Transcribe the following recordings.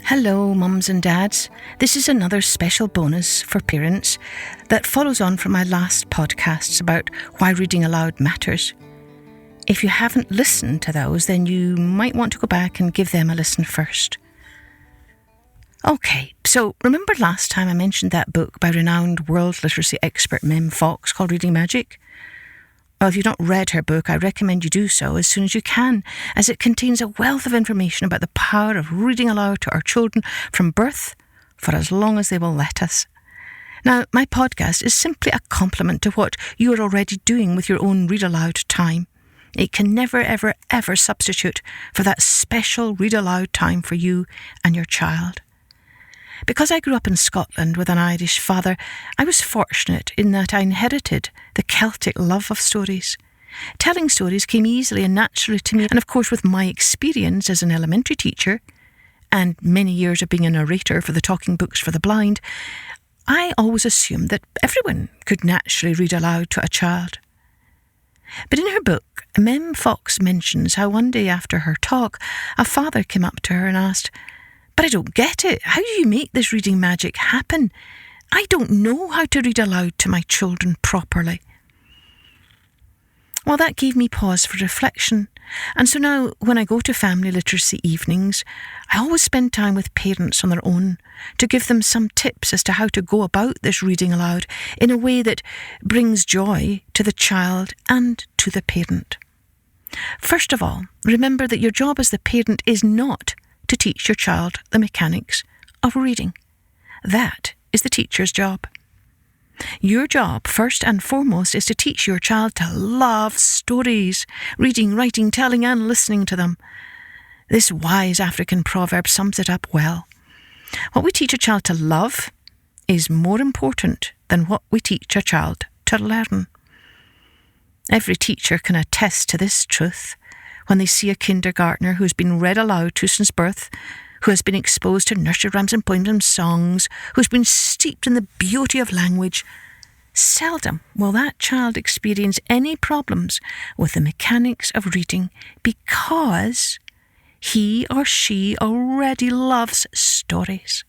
Hello, mums and dads. This is another special bonus for parents that follows on from my last podcasts about why reading aloud matters. If you haven't listened to those, then you might want to go back and give them a listen first. Okay, so remember last time I mentioned that book by renowned world literacy expert Mem Fox called Reading Magic? Well, if you've not read her book, I recommend you do so as soon as you can, as it contains a wealth of information about the power of reading aloud to our children from birth for as long as they will let us. Now, my podcast is simply a complement to what you are already doing with your own read aloud time. It can never, ever, ever substitute for that special read aloud time for you and your child. Because I grew up in Scotland with an Irish father, I was fortunate in that I inherited the Celtic love of stories. Telling stories came easily and naturally to me, and of course with my experience as an elementary teacher and many years of being a narrator for the talking books for the blind, I always assumed that everyone could naturally read aloud to a child. But in her book, Mem Fox mentions how one day after her talk, a father came up to her and asked, "But I don't get it. How do you make this reading magic happen? I don't know how to read aloud to my children properly." Well, that gave me pause for reflection. And so now, when I go to family literacy evenings, I always spend time with parents on their own to give them some tips as to how to go about this reading aloud in a way that brings joy to the child and to the parent. First of all, remember that your job as the parent is not to teach your child the mechanics of reading. That is the teacher's job. Your job, first and foremost, is to teach your child to love stories, reading, writing, telling and listening to them. This wise African proverb sums it up well. What we teach a child to love is more important than what we teach a child to learn. Every teacher can attest to this truth when they see a kindergartner who's been read aloud to since birth, who has been exposed to nursery rhymes and poems and songs, who's been steeped in the beauty of language. Seldom will that child experience any problems with the mechanics of reading because he or she already loves stories.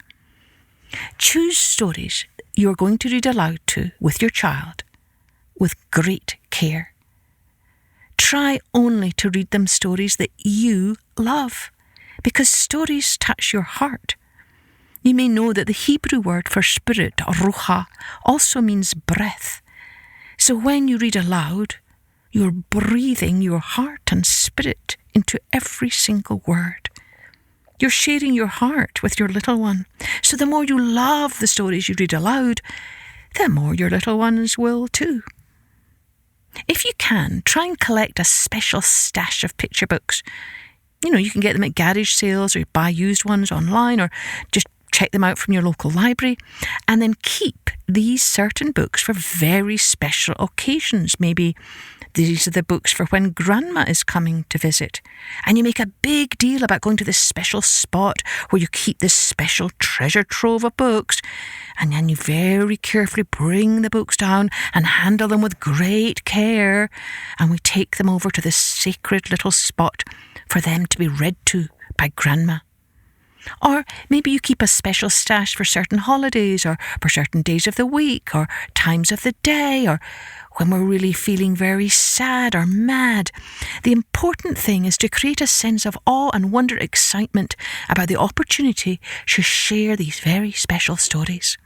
Choose stories you're going to read aloud to with your child with great care. Try only to read them stories that you love, because stories touch your heart. You may know that the Hebrew word for spirit, ruha, also means breath. So when you read aloud, you're breathing your heart and spirit into every single word. You're sharing your heart with your little one. So the more you love the stories you read aloud, the more your little ones will too. If you can, try and collect a special stash of picture books. You can get them at garage sales, or you buy used ones online, or just check them out from your local library, and then keep these certain books for very special occasions. Maybe these are the books for when grandma is coming to visit, and you make a big deal about going to this special spot where you keep this special treasure trove of books, and then you very carefully bring the books down and handle them with great care, and we take them over to this sacred little spot for them to be read to by grandma. Or maybe you keep a special stash for certain holidays, or for certain days of the week, or times of the day, or when we're really feeling very sad or mad. The important thing is to create a sense of awe and wonder, excitement about the opportunity to share these very special stories.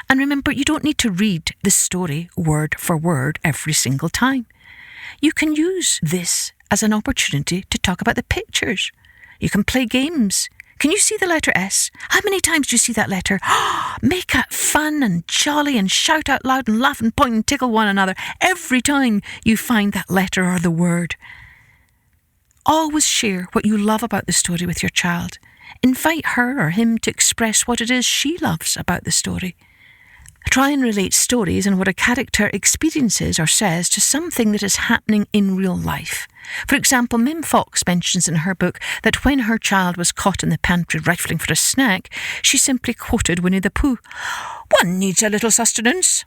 And remember, you don't need to read the story word for word every single time. You can use this as an opportunity to talk about the pictures. You can play games. Can you see the letter S? How many times do you see that letter? Make it fun and jolly and shout out loud and laugh and point and tickle one another every time you find that letter or the word. Always share what you love about the story with your child. Invite her or him to express what it is she loves about the story. Try and relate stories and what a character experiences or says to something that is happening in real life. For example, Mem Fox mentions in her book that when her child was caught in the pantry rifling for a snack, she simply quoted Winnie the Pooh. "One needs a little sustenance."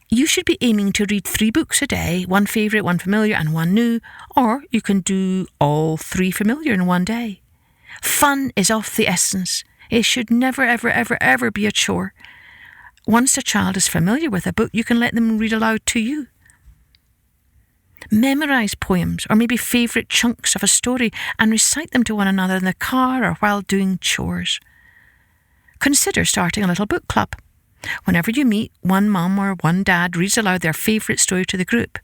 You should be aiming to read 3 books a day, 1 favourite, 1 familiar and 1 new, or you can do all 3 familiar in one day. Fun is of the essence. It should never, ever, ever, ever be a chore. Once a child is familiar with a book, you can let them read aloud to you. Memorise poems or maybe favourite chunks of a story and recite them to one another in the car or while doing chores. Consider starting a little book club. Whenever you meet, one mum or one dad reads aloud their favourite story to the group,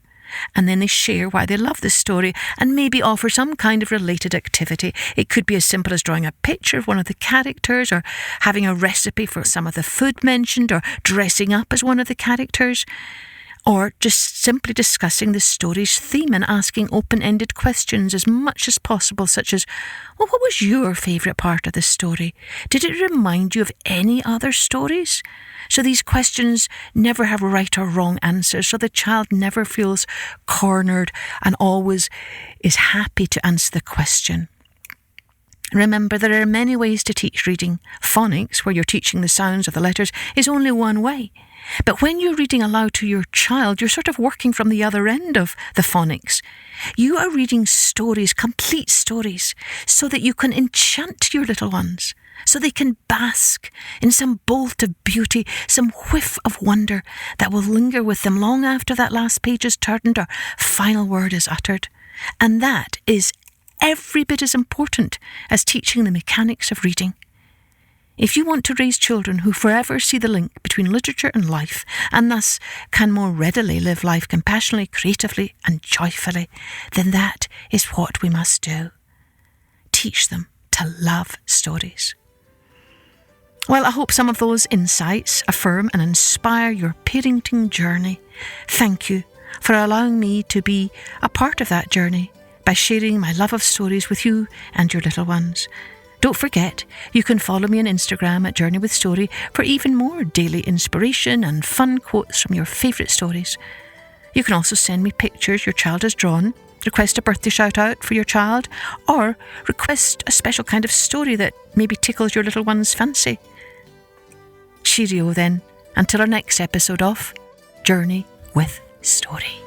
and then they share why they love the story and maybe offer some kind of related activity. It could be as simple as drawing a picture of one of the characters, or having a recipe for some of the food mentioned, or dressing up as one of the characters, or just simply discussing the story's theme and asking open-ended questions as much as possible, such as, well, what was your favourite part of the story? Did it remind you of any other stories? So these questions never have right or wrong answers, so the child never feels cornered and always is happy to answer the question. Remember, there are many ways to teach reading. Phonics, where you're teaching the sounds of the letters, is only one way. But when you're reading aloud to your child, you're sort of working from the other end of the phonics. You are reading stories, complete stories, so that you can enchant your little ones, so they can bask in some bolt of beauty, some whiff of wonder that will linger with them long after that last page is turned or final word is uttered. And that is every bit as important as teaching the mechanics of reading. If you want to raise children who forever see the link between literature and life, and thus can more readily live life compassionately, creatively and joyfully, then that is what we must do. Teach them to love stories. Well, I hope some of those insights affirm and inspire your parenting journey. Thank you for allowing me to be a part of that journey by sharing my love of stories with you and your little ones. Don't forget, you can follow me on Instagram at Journey with Story for even more daily inspiration and fun quotes from your favourite stories. You can also send me pictures your child has drawn, request a birthday shout out for your child, or request a special kind of story that maybe tickles your little one's fancy. Cheerio then, until our next episode of Journey with Story.